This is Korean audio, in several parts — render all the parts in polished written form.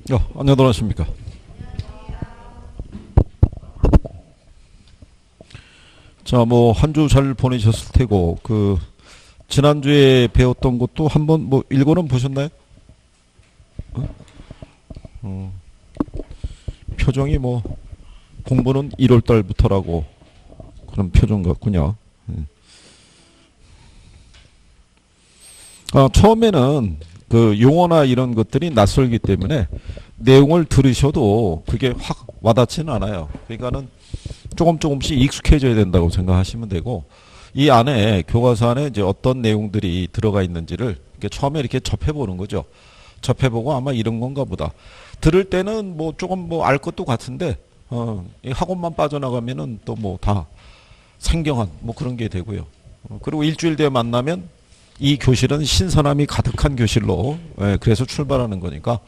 안녕하십니까. 자, 뭐, 한 주 잘 보내셨을 테고, 지난주에 배웠던 것도 한번, 뭐, 읽어는 보셨나요? 어, 표정이 뭐, 공부는 1월 달부터라고, 그런 표정 같군요. 처음에는 용어나 이런 것들이 낯설기 때문에 내용을 들으셔도 그게 확 와닿지는 않아요. 그러니까는 조금씩 익숙해져야 된다고 생각하시면 되고, 이 안에 교과서 안에 이제 어떤 내용들이 들어가 있는지를 이렇게 처음에 이렇게 접해보는 거죠. 접해보고 아마 이런 건가 보다. 들을 때는 뭐 조금 뭐 알 것도 같은데 이 학원만 빠져나가면은 또 뭐 다 생경한 뭐 그런 게 되고요. 그리고 일주일 뒤에 만나면 이 교실은 신선함이 가득한 교실로, 그래서 출발하는 거니까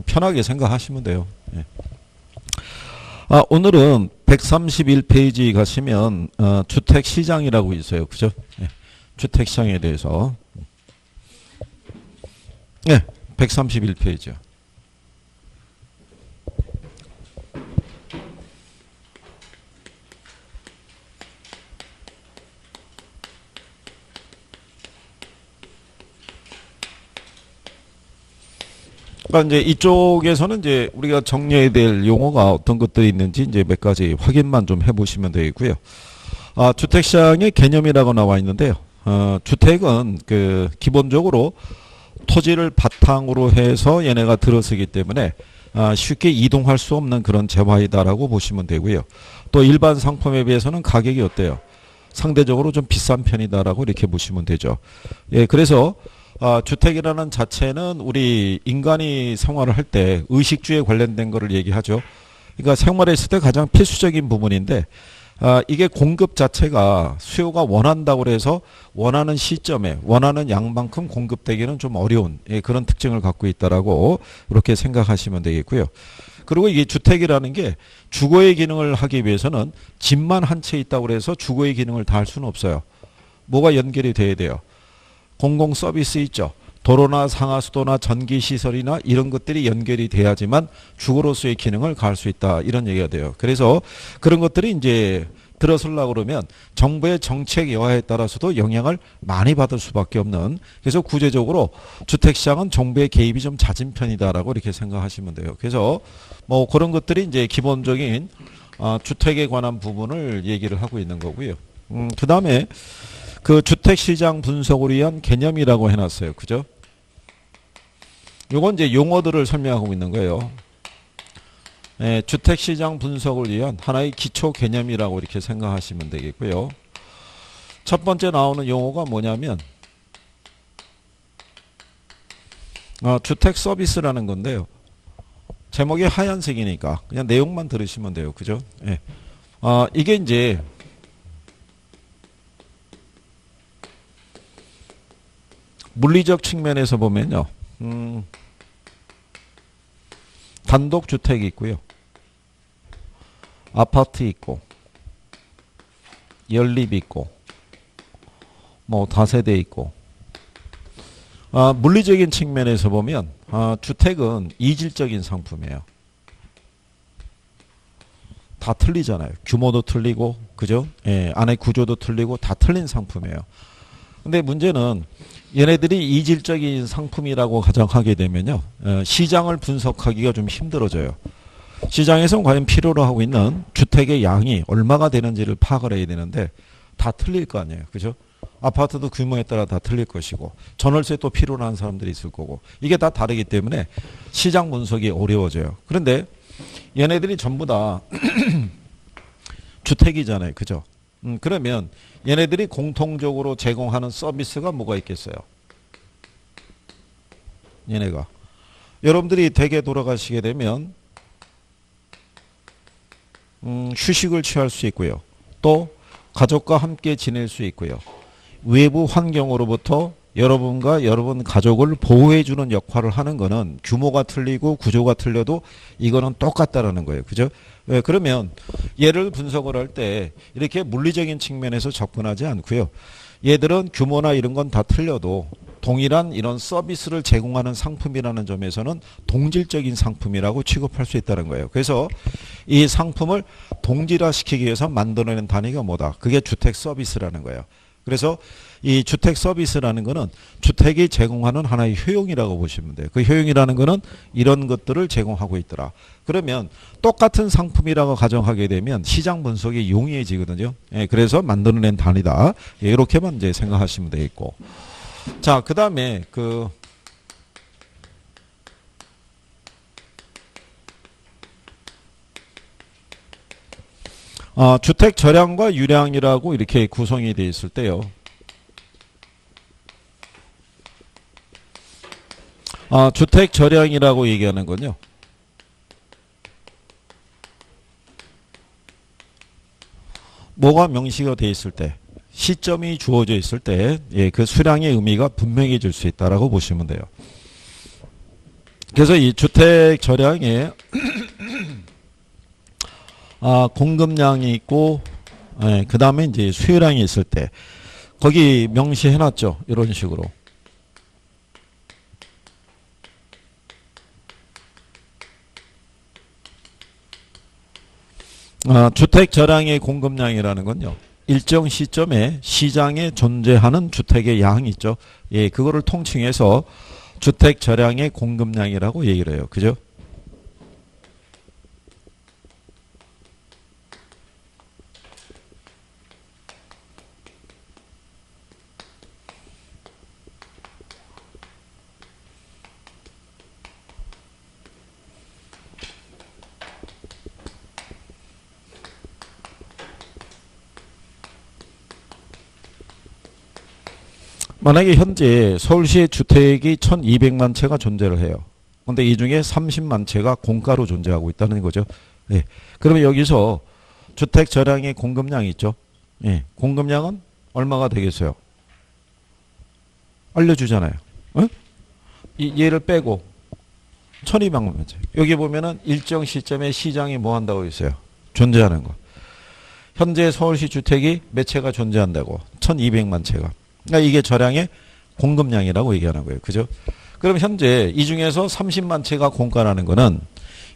편하게 생각하시면 돼요. 예. 오늘은 131페이지 가시면 주택시장이라고 있어요. 그죠? 예. 주택시장에 대해서. 네, 131페이지요. 그러니까 이제 이쪽에서는 이제 우리가 정리해야 될 용어가 어떤 것들이 있는지 이제 몇 가지 확인만 좀 해보시면 되겠고요. 주택시장의 개념이라고 나와 있는데요. 주택은 기본적으로 토지를 바탕으로 해서 얘네가 들어서기 때문에 쉽게 이동할 수 없는 그런 재화이다라고 보시면 되고요. 또 일반 상품에 비해서는 가격이 어때요? 상대적으로 좀 비싼 편이다라고 이렇게 보시면 되죠. 예, 그래서 주택이라는 자체는 우리 인간이 생활을 할 때 의식주에 관련된 거를 얘기하죠. 그러니까 생활했을 때 가장 필수적인 부분인데 이게 공급 자체가 수요가 원한다고 해서 원하는 시점에 원하는 양만큼 공급되기는 좀 어려운 그런 특징을 갖고 있다라고 이렇게 생각하시면 되겠고요. 그리고 이게 주택이라는 게 주거의 기능을 하기 위해서는 집만 한 채 있다고 해서 주거의 기능을 다 할 수는 없어요. 뭐가 연결이 돼야 돼요? 공공 서비스 있죠. 도로나 상하수도나 전기시설이나 이런 것들이 연결이 돼야지만 주거로서의 기능을 가할 수 있다. 이런 얘기가 돼요. 그래서 그런 것들이 이제 들어서려고 그러면 정부의 정책 여하에 따라서도 영향을 많이 받을 수밖에 없는, 그래서 구체적으로 주택시장은 정부의 개입이 좀 잦은 편이다라고 이렇게 생각하시면 돼요. 그래서 뭐 그런 것들이 이제 기본적인 주택에 관한 부분을 얘기를 하고 있는 거고요. 그 다음에 주택시장 분석을 위한 개념이라고 해놨어요. 그죠? 요건 이제 용어들을 설명하고 있는 거예요. 예, 주택시장 분석을 위한 하나의 기초 개념이라고 이렇게 생각하시면 되겠고요. 첫 번째 나오는 용어가 뭐냐면 주택 서비스라는 건데요. 제목이 하얀색이니까 그냥 내용만 들으시면 돼요. 그죠? 예. 이게 이제 물리적 측면에서 보면요. 단독주택이 있고요. 아파트 있고 연립 있고 뭐 다세대 있고 물리적인 측면에서 보면 주택은 이질적인 상품이에요. 다 틀리잖아요. 규모도 틀리고 그죠? 예, 안에 구조도 틀리고 다 틀린 상품이에요. 근데 문제는 얘네들이 이질적인 상품이라고 가정하게 되면요. 시장을 분석하기가 좀 힘들어져요. 시장에서 과연 필요로 하고 있는 주택의 양이 얼마가 되는지를 파악을 해야 되는데 다 틀릴 거 아니에요. 그죠? 아파트도 규모에 따라 다 틀릴 것이고 전월세 또 필요로 하는 사람들이 있을 거고 이게 다 다르기 때문에 시장 분석이 어려워져요. 그런데 얘네들이 전부 다 주택이잖아요. 그죠? 그러면 얘네들이 공통적으로 제공하는 서비스가 뭐가 있겠어요? 얘네가 여러분들이 댁에 돌아가시게 되면 휴식을 취할 수 있고요. 또 가족과 함께 지낼 수 있고요. 외부 환경으로부터 여러분과 여러분 가족을 보호해주는 역할을 하는 거는 규모가 틀리고 구조가 틀려도 이거는 똑같다라는 거예요. 그죠? 왜? 그러면 얘를 분석을 할 때 이렇게 물리적인 측면에서 접근하지 않고요. 얘들은 규모나 이런 건 다 틀려도 동일한 이런 서비스를 제공하는 상품이라는 점에서는 동질적인 상품이라고 취급할 수 있다는 거예요. 그래서 이 상품을 동질화시키기 위해서 만들어낸 단위가 뭐다? 그게 주택 서비스라는 거예요. 그래서 이 주택 서비스라는 거는 주택이 제공하는 하나의 효용이라고 보시면 돼요. 그 효용이라는 거는 이런 것들을 제공하고 있더라. 그러면 똑같은 상품이라고 가정하게 되면 시장 분석이 용이해지거든요. 예, 그래서 만들어낸 단위다. 예, 이렇게만 이제 생각하시면 되겠고. 자, 그 다음에 주택 절량과 유량이라고 이렇게 구성이 되어 있을 때요. 주택 절량이라고 얘기하는 건요. 뭐가 명시가 되어 있을 때, 시점이 주어져 있을 때, 예, 그 수량의 의미가 분명해질 수 있다라고 보시면 돼요. 그래서 이 주택 절량에 공급량이 있고, 예, 그 다음에 이제 수요량이 있을 때, 거기 명시해놨죠. 이런 식으로. 주택 절량의 공급량이라는 건요. 일정 시점에 시장에 존재하는 주택의 양이 있죠. 예, 그거를 통칭해서 주택 절량의 공급량이라고 얘기를 해요. 그죠? 만약에 현재 서울시의 주택이 1200만 채가 존재를 해요. 근데 이 중에 30만 채가 공가로 존재하고 있다는 거죠. 예. 그러면 여기서 주택 절량의 공급량이 있죠. 예. 공급량은 얼마가 되겠어요? 알려주잖아요. 어? 얘를 빼고 1200만 채. 여기 보면은 일정 시점에 시장이 뭐 한다고 있어요? 존재하는 거. 현재 서울시 주택이 몇 채가 존재한다고? 1200만 채가. 그러니까 이게 절량의 공급량이라고 얘기하는 거예요. 그죠? 그럼 현재 이 중에서 30만 채가 공가라는 거는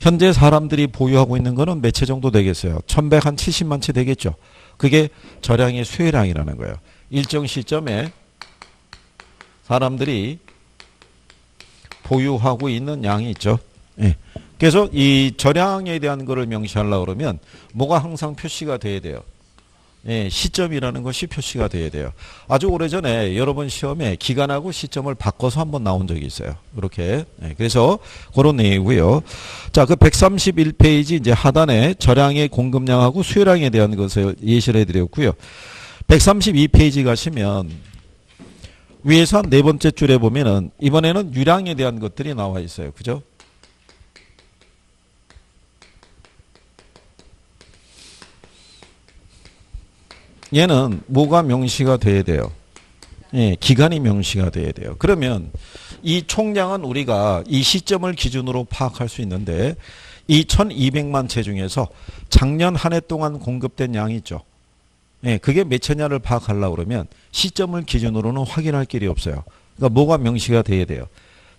현재 사람들이 보유하고 있는 거는 몇 채 정도 되겠어요? 1170만 채 되겠죠. 그게 절량의 수요량이라는 거예요. 일정 시점에 사람들이 보유하고 있는 양이 있죠. 예. 그래서 이 절량에 대한 거를 명시하려고 그러면 뭐가 항상 표시가 돼야 돼요? 예, 시점이라는 것이 표시가 돼야 돼요. 아주 오래전에 여러분 시험에 기간하고 시점을 바꿔서 한번 나온 적이 있어요. 이렇게. 예, 그래서 그런 내용이고요. 자, 그 131페이지 이제 하단에 절량의 공급량하고 수요량에 대한 것을 예시를 해드렸고요. 132페이지 가시면 위에서 한 네 번째 줄에 보면은 이번에는 유량에 대한 것들이 나와 있어요. 그죠? 얘는 뭐가 명시가 돼야 돼요? 예, 기간이 명시가 돼야 돼요. 그러면 이 총량은 우리가 이 시점을 기준으로 파악할 수 있는데 이 1200만 채 중에서 작년 한 해 동안 공급된 양이 있죠. 예, 그게 몇 채냐를 파악하려고 그러면 시점을 기준으로는 확인할 길이 없어요. 그러니까 뭐가 명시가 돼야 돼요?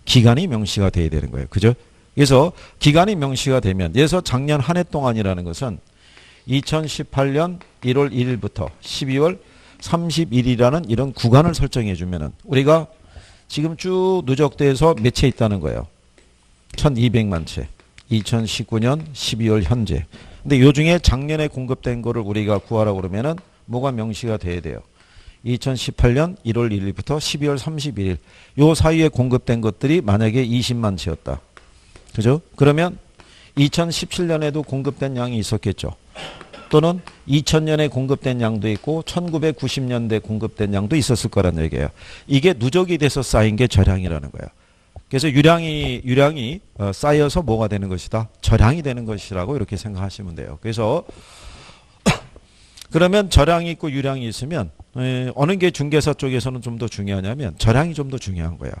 기간이 명시가 돼야 되는 거예요. 그죠? 그래서 기간이 명시가 되면 예서 작년 한 해 동안이라는 것은 2018년 1월 1일부터 12월 30일이라는 이런 구간을 설정해 주면은 우리가 지금 쭉 누적돼서 몇 채 있다는 거예요. 1200만 채. 2019년 12월 현재. 근데 요 중에 작년에 공급된 거를 우리가 구하라고 그러면은 뭐가 명시가 돼야 돼요. 2018년 1월 1일부터 12월 31일. 요 사이에 공급된 것들이 만약에 20만 채였다. 그죠? 그러면 2017년에도 공급된 양이 있었겠죠. 또는 2000년에 공급된 양도 있고 1990년대 공급된 양도 있었을 거란 얘기예요. 이게 누적이 돼서 쌓인 게 절량이라는 거예요. 그래서 유량이 쌓여서 뭐가 되는 것이다? 절량이 되는 것이라고 이렇게 생각하시면 돼요. 그래서 그러면 절량이 있고 유량이 있으면 어느 게 중개사 쪽에서는 좀 더 중요하냐면 절량이 좀 더 중요한 거예요.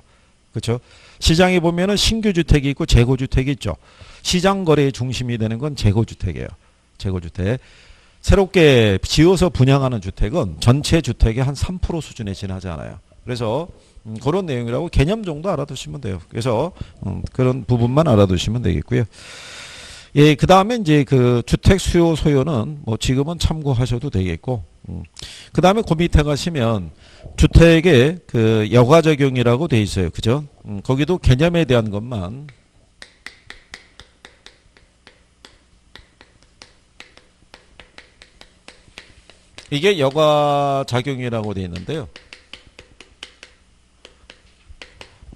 그렇죠? 시장에 보면은 신규 주택이 있고 재고 주택이 있죠. 시장 거래의 중심이 되는 건 재고 주택이에요. 재고 주택. 새롭게 지어서 분양하는 주택은 전체 주택의 한 3% 수준에 지나지 않아요. 그래서 그런 내용이라고 개념 정도 알아두시면 돼요. 그래서 그런 부분만 알아두시면 되겠고요. 예, 그 다음에 이제 그 주택 수요 소요는 뭐 지금은 참고하셔도 되겠고, 그 다음에 그 밑에 가시면 주택의 그 여가 적용이라고 돼 있어요. 그죠? 거기도 개념에 대한 것만 이게 여가 작용이라고 돼 있는데요.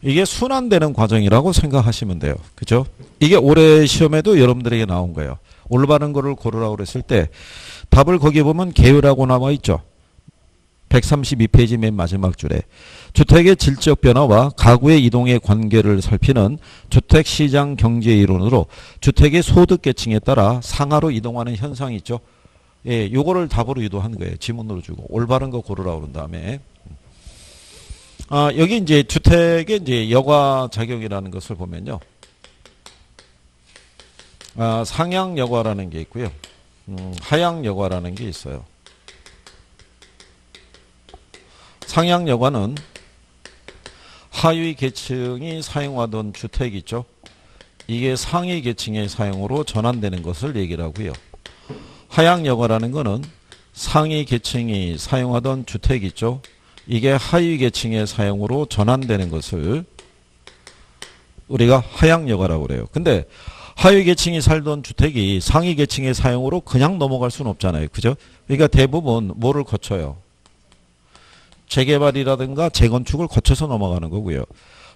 이게 순환되는 과정이라고 생각하시면 돼요. 그죠? 이게 올해 시험에도 여러분들에게 나온 거예요. 올바른 거를 고르라고 그랬을 때 답을 거기 보면 계율하고 나와 있죠. 132페이지 맨 마지막 줄에 주택의 질적 변화와 가구의 이동의 관계를 살피는 주택시장 경제 이론으로 주택의 소득 계층에 따라 상하로 이동하는 현상이 있죠. 예, 요거를 답으로 유도한 거예요. 지문으로 주고 올바른 거 고르라고 그런 다음에 여기 이제 주택의 이제 여가 작용이라는 것을 보면요. 상향 여가라는 게 있고요. 하향 여가라는 게 있어요. 상향 여가는 하위 계층이 사용하던 주택 있죠. 이게 상위 계층의 사용으로 전환되는 것을 얘기를 하고요. 하향 여가라는 거는 상위 계층이 사용하던 주택 있죠. 이게 하위 계층의 사용으로 전환되는 것을 우리가 하향 여가라고 그래요. 근데 하위 계층이 살던 주택이 상위 계층의 사용으로 그냥 넘어갈 수는 없잖아요. 그죠? 그러니까 대부분 뭐를 거쳐요? 재개발이라든가 재건축을 거쳐서 넘어가는 거고요.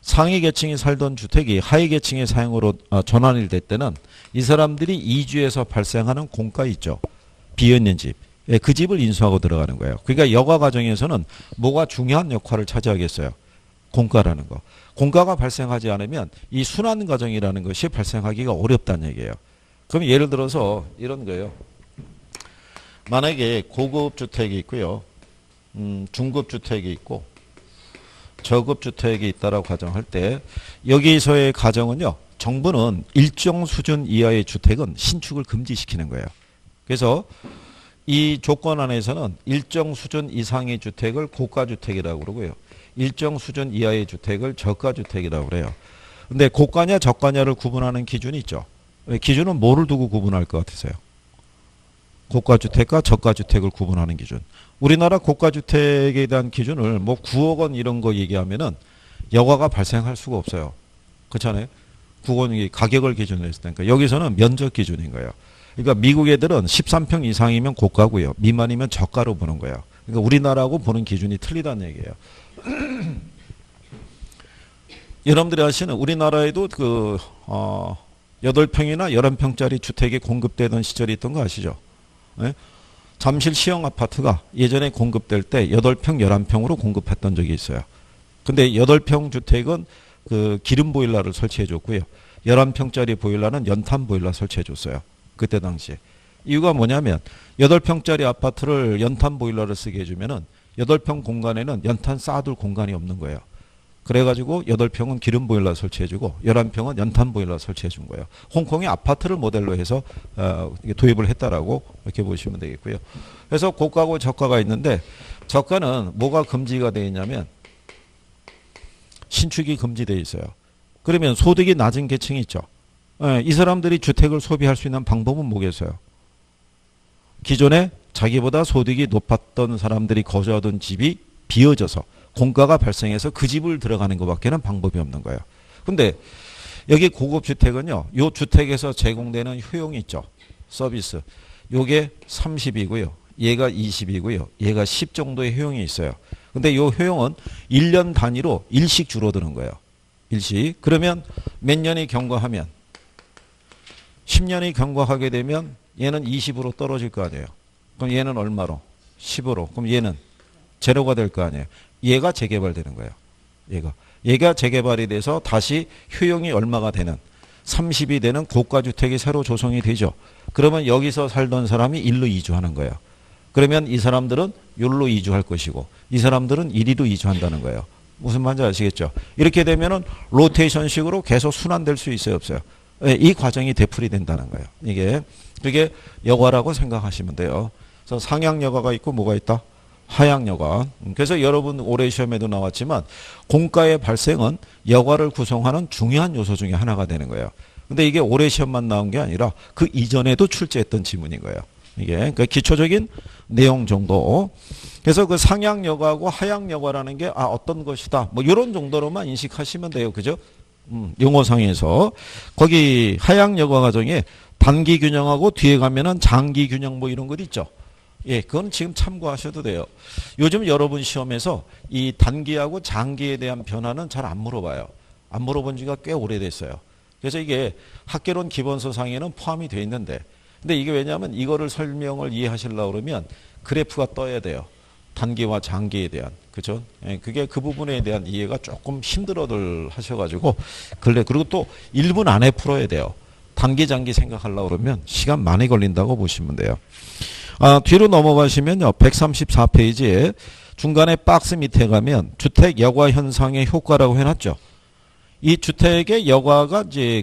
상위 계층이 살던 주택이 하위 계층의 사용으로 전환이 될 때는 이 사람들이 이주에서 발생하는 공가 있죠. 비어있는 집. 그 집을 인수하고 들어가는 거예요. 그러니까 여가 과정에서는 뭐가 중요한 역할을 차지하겠어요? 공가라는 거. 공가가 발생하지 않으면 이 순환 과정이라는 것이 발생하기가 어렵다는 얘기예요. 그럼 예를 들어서 이런 거예요. 만약에 고급 주택이 있고요. 중급 주택이 있고 저급 주택이 있다라고 가정할 때 여기서의 가정은요. 정부는 일정 수준 이하의 주택은 신축을 금지시키는 거예요. 그래서 이 조건 안에서는 일정 수준 이상의 주택을 고가주택이라고 그러고요. 일정 수준 이하의 주택을 저가주택이라고 그래요. 근데 고가냐 저가냐를 구분하는 기준이 있죠. 기준은 뭐를 두고 구분할 것 같으세요? 고가주택과 저가주택을 구분하는 기준. 우리나라 고가주택에 대한 기준을 뭐 9억 원 이런 거 얘기하면은 여가가 발생할 수가 없어요. 그렇잖아요. 9억 원이 가격을 기준으로 했을 테니까 여기서는 면적 기준인 거예요. 그러니까 미국 애들은 13평 이상이면 고가고요. 미만이면 저가로 보는 거예요. 그러니까 우리나라하고 보는 기준이 틀리다는 얘기예요. 여러분들이 아시는 우리나라에도 8평이나 11평짜리 주택이 공급되던 시절이 있던 거 아시죠? 네? 잠실 시형 아파트가 예전에 공급될 때 8평, 11평으로 공급했던 적이 있어요. 근데 8평 주택은 그 기름 보일러를 설치해 줬고요. 11평짜리 보일러는 연탄 보일러 설치해 줬어요. 그때 당시에. 이유가 뭐냐면 8평짜리 아파트를 연탄 보일러를 쓰게 해주면은 8평 공간에는 연탄 쌓아둘 공간이 없는 거예요. 그래가지고 8평은 기름 보일러 설치해주고 11평은 연탄 보일러 설치해준 거예요. 홍콩의 아파트를 모델로 해서 도입을 했다라고 이렇게 보시면 되겠고요. 그래서 고가고 저가가 있는데 저가는 뭐가 금지가 되어 있냐면 신축이 금지되어 있어요. 그러면 소득이 낮은 계층이 있죠. 이 사람들이 주택을 소비할 수 있는 방법은 뭐겠어요? 기존에 자기보다 소득이 높았던 사람들이 거주하던 집이 비어져서 공가가 발생해서 그 집을 들어가는 것밖에는 방법이 없는 거예요. 근데 여기 고급 주택은요. 요 주택에서 제공되는 효용이 있죠. 서비스. 요게 30이고요. 얘가 20이고요. 얘가 10 정도의 효용이 있어요. 근데 요 효용은 1년 단위로 일씩 줄어드는 거예요. 일씩. 그러면 몇 년이 경과하면 10년이 경과하게 되면 얘는 20으로 떨어질 거 아니에요. 그럼 얘는 얼마로? 10으로. 그럼 얘는 제로가 될 거 아니에요. 얘가 재개발되는 거예요. 얘가 재개발이 돼서 다시 효용이 얼마가 되는 30이 되는 고가주택이 새로 조성이 되죠. 그러면 여기서 살던 사람이 일로 이주하는 거예요. 그러면 이 사람들은 요로 이주할 것이고 이 사람들은 이리로 이주한다는 거예요. 무슨 말인지 아시겠죠? 이렇게 되면은 로테이션식으로 계속 순환될 수 있어요, 없어요? 이 과정이 되풀이 된다는 거예요. 그게 여가라고 생각하시면 돼요. 그래서 상향 여가가 있고 뭐가 있다? 하향 여과. 그래서 여러분 올해 시험에도 나왔지만 공과의 발생은 여과를 구성하는 중요한 요소 중에 하나가 되는 거예요. 근데 이게 올해 시험만 나온 게 아니라 그 이전에도 출제했던 지문인 거예요. 이게 그 기초적인 내용 정도. 그래서 그 상향 여과하고 하향 여과라는 게 어떤 것이다. 뭐 이런 정도로만 인식하시면 돼요. 그죠? 용어상에서 거기 하향 여과 과정에 단기 균형하고 뒤에 가면은 장기 균형 뭐 이런 것 있죠. 예, 그건 지금 참고하셔도 돼요. 요즘 여러분 시험에서 이 단기하고 장기에 대한 변화는 잘 안 물어봐요. 안 물어본 지가 꽤 오래됐어요. 그래서 이게 학개론 기본서 상에는 포함이 돼 있는데, 근데 이게 왜냐하면 이거를 설명을 이해하시려고 그러면 그래프가 떠야 돼요. 단기와 장기에 대한. 그죠? 예, 그게 그 부분에 대한 이해가 조금 힘들어들 하셔가지고, 그리고 또 1분 안에 풀어야 돼요. 단기, 장기 생각하려고 그러면 시간 많이 걸린다고 보시면 돼요. 뒤로 넘어가시면요. 134페이지에 중간에 박스 밑에 가면 주택 여과 현상의 효과라고 해놨죠. 이 주택의 여과가 이제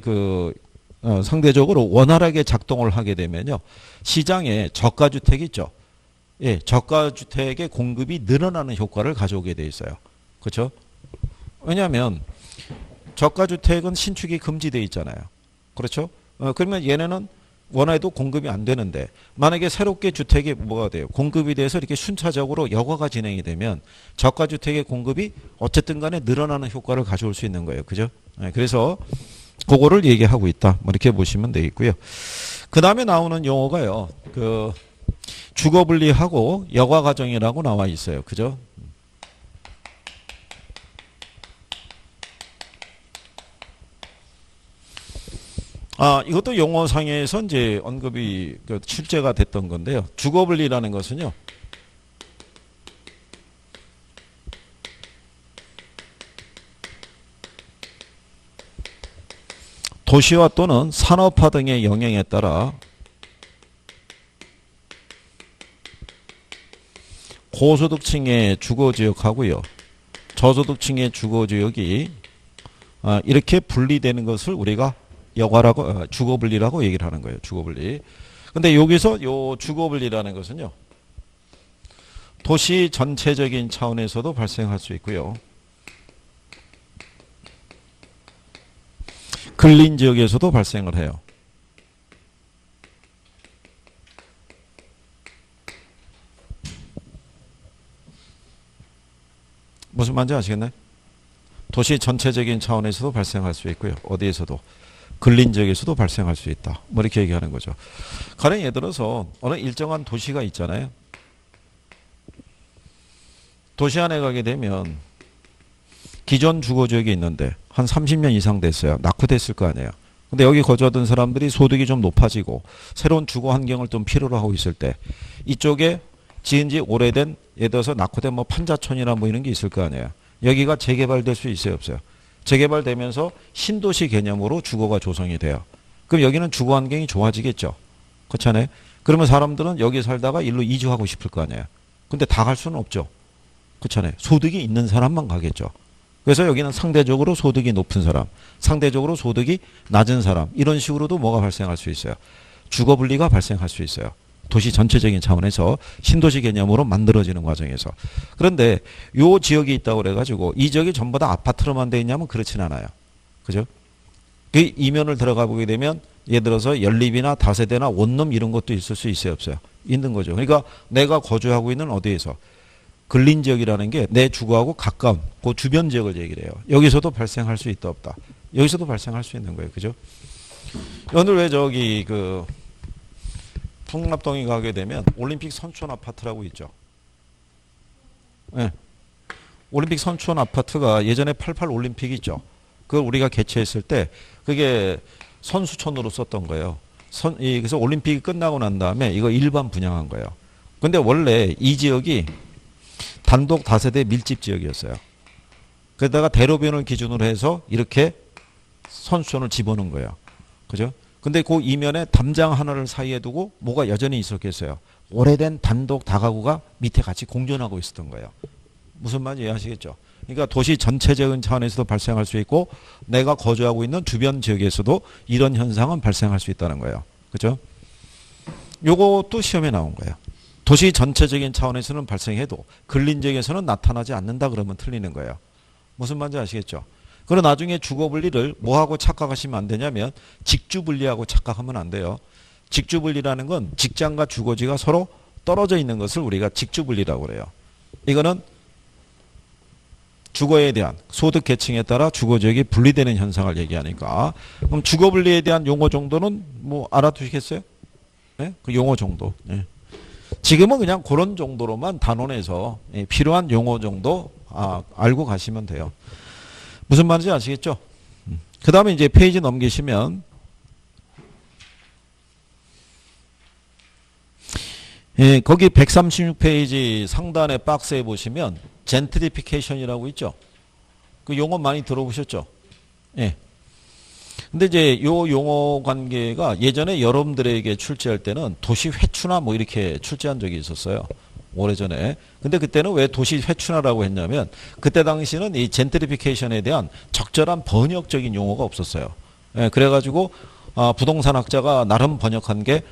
상대적으로 원활하게 작동을 하게 되면요. 시장에 저가주택이 있죠. 예, 저가주택의 공급이 늘어나는 효과를 가져오게 돼 있어요. 그렇죠? 왜냐하면 저가주택은 신축이 금지되어 있잖아요. 그렇죠? 그러면 얘네는 원해도 공급이 안 되는데 만약에 새롭게 주택이 뭐가 돼요? 공급이 돼서 이렇게 순차적으로 여과가 진행이 되면 저가주택의 공급이 어쨌든 간에 늘어나는 효과를 가져올 수 있는 거예요. 그죠? 네, 그래서 그거를 얘기하고 있다. 뭐 이렇게 보시면 되겠고요. 그 다음에 나오는 용어가요. 주거분리하고 여과과정이라고 나와 있어요. 그죠? 이것도 용어상에서 이제 언급이 출제가 됐던 건데요. 주거분리라는 것은요. 도시화 또는 산업화 등의 영향에 따라 고소득층의 주거지역하고요. 저소득층의 주거지역이 이렇게 분리되는 것을 우리가 여과라고 주거분리라고 얘기를 하는 거예요. 주거분리. 근데 여기서 요 주거분리라는 것은요. 도시 전체적인 차원에서도 발생할 수 있고요. 근린 지역에서도 발생을 해요. 무슨 말인지 아시겠나요? 도시 전체적인 차원에서도 발생할 수 있고요. 어디에서도. 근린 지역에서도 발생할 수 있다. 뭐 이렇게 얘기하는 거죠. 가령 예를 들어서 어느 일정한 도시가 있잖아요. 도시 안에 가게 되면 기존 주거지역이 있는데 한 30년 이상 됐어요. 낙후됐을 거 아니에요. 근데 여기 거주하던 사람들이 소득이 좀 높아지고 새로운 주거 환경을 좀 필요로 하고 있을 때 이쪽에 지은 지 오래된 예를 들어서 낙후된 뭐 판자촌이나 뭐 이런 게 있을 거 아니에요. 여기가 재개발될 수 있어요, 없어요? 재개발되면서 신도시 개념으로 주거가 조성이 돼요. 그럼 여기는 주거 환경이 좋아지겠죠. 그렇잖아요. 그러면 사람들은 여기 살다가 일로 이주하고 싶을 거 아니에요. 근데 다 갈 수는 없죠. 그렇잖아요. 소득이 있는 사람만 가겠죠. 그래서 여기는 상대적으로 소득이 높은 사람, 상대적으로 소득이 낮은 사람 이런 식으로도 뭐가 발생할 수 있어요. 주거분리가 발생할 수 있어요. 도시 전체적인 차원에서 신도시 개념으로 만들어지는 과정에서. 그런데 요 지역이 있다고 그래가지고 이 지역이 전부 다 아파트로만 돼 있냐면 그렇진 않아요. 그죠? 그 이면을 들어가 보게 되면 예를 들어서 연립이나 다세대나 원룸 이런 것도 있을 수 있어요, 없어요? 있는 거죠. 그러니까 내가 거주하고 있는 어디에서 근린 지역이라는 게 내 주거하고 가까운 그 주변 지역을 얘기를 해요. 여기서도 발생할 수 있다 없다. 여기서도 발생할 수 있는 거예요. 그죠? 오늘 왜 저기 풍납동에 가게 되면 올림픽 선촌 아파트라고 있죠. 네. 올림픽 선촌 아파트가 예전에 88 올림픽 있죠. 그걸 우리가 개최했을 때 그게 선수촌으로 썼던 거예요. 그래서 올림픽이 끝나고 난 다음에 이거 일반 분양한 거예요. 근데 원래 이 지역이 단독 다세대 밀집 지역이었어요. 그러다가 대로변을 기준으로 해서 이렇게 선수촌을 집어넣은 거예요. 그죠? 근데 그 이면에 담장 하나를 사이에 두고 뭐가 여전히 있었겠어요. 오래된 단독 다가구가 밑에 같이 공존하고 있었던 거예요. 무슨 말인지 이해하시겠죠? 그러니까 도시 전체적인 차원에서도 발생할 수 있고 내가 거주하고 있는 주변 지역에서도 이런 현상은 발생할 수 있다는 거예요. 그죠? 요것도 시험에 나온 거예요. 도시 전체적인 차원에서는 발생해도 근린지역에서는 나타나지 않는다 그러면 틀리는 거예요. 무슨 말인지 아시겠죠? 그리고 나중에 주거분리를 뭐하고 착각하시면 안 되냐면 직주분리하고 착각하면 안 돼요. 직주분리라는 건 직장과 주거지가 서로 떨어져 있는 것을 우리가 직주분리라고 그래요. 이거는 주거에 대한 소득 계층에 따라 주거지역이 분리되는 현상을 얘기하니까 그럼 주거분리에 대한 용어 정도는 뭐 알아두시겠어요? 네? 그 용어 정도. 네. 지금은 그냥 그런 정도로만 단원에서 필요한 용어 정도 알고 가시면 돼요. 무슨 말인지 아시겠죠? 그 다음에 이제 페이지 넘기시면 거기 136페이지 상단의 박스에 보시면 젠트리피케이션이라고 있죠. 그 용어 많이 들어보셨죠? 예. 근데 이제 요 용어 관계가 예전에 여러분들에게 출제할 때는 도시 회춘화 뭐 이렇게 출제한 적이 있었어요. 오래전에. 근데 그때는 왜 도시 회춘화라고 했냐면 그때 당시는 이 젠트리피케이션에 대한 적절한 번역적인 용어가 없었어요. 예, 그래가지고 부동산학자가 나름 번역한 게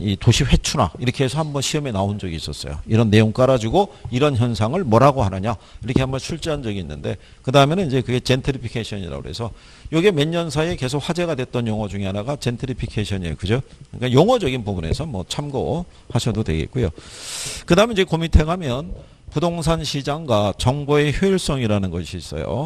이 도시 회춘화 이렇게 해서 한번 시험에 나온 적이 있었어요. 이런 내용 깔아주고 이런 현상을 뭐라고 하느냐 이렇게 한번 출제한 적이 있는데 그 다음에는 이제 그게 젠트리피케이션이라고 그래서 이게 몇 년 사이에 계속 화제가 됐던 용어 중에 하나가 젠트리피케이션이에요. 그죠? 그러니까 용어적인 부분에서 뭐 참고하셔도 되겠고요. 그 다음에 이제 그 밑에 가면 부동산 시장과 정보의 효율성이라는 것이 있어요.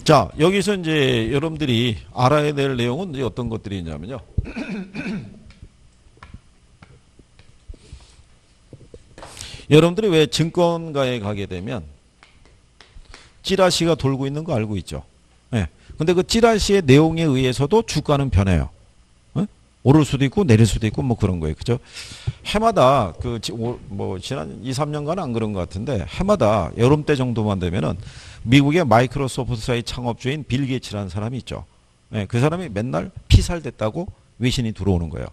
자, 여기서 이제 여러분들이 알아야 될 내용은 이제 어떤 것들이 있냐면요. 여러분들이 왜 증권가에 가게 되면 찌라시가 돌고 있는 거 알고 있죠? 예. 근데 그 찌라시의 내용에 의해서도 주가는 변해요. 예? 오를 수도 있고 내릴 수도 있고 뭐 그런 거예요. 그죠? 해마다 뭐 지난 2, 3년간 안 그런 것 같은데 해마다 여름 때 정도만 되면은 미국의 마이크로소프트사의 창업주인 빌 게이츠라는 사람이 있죠. 예, 그 사람이 맨날 피살됐다고 외신이 들어오는 거예요.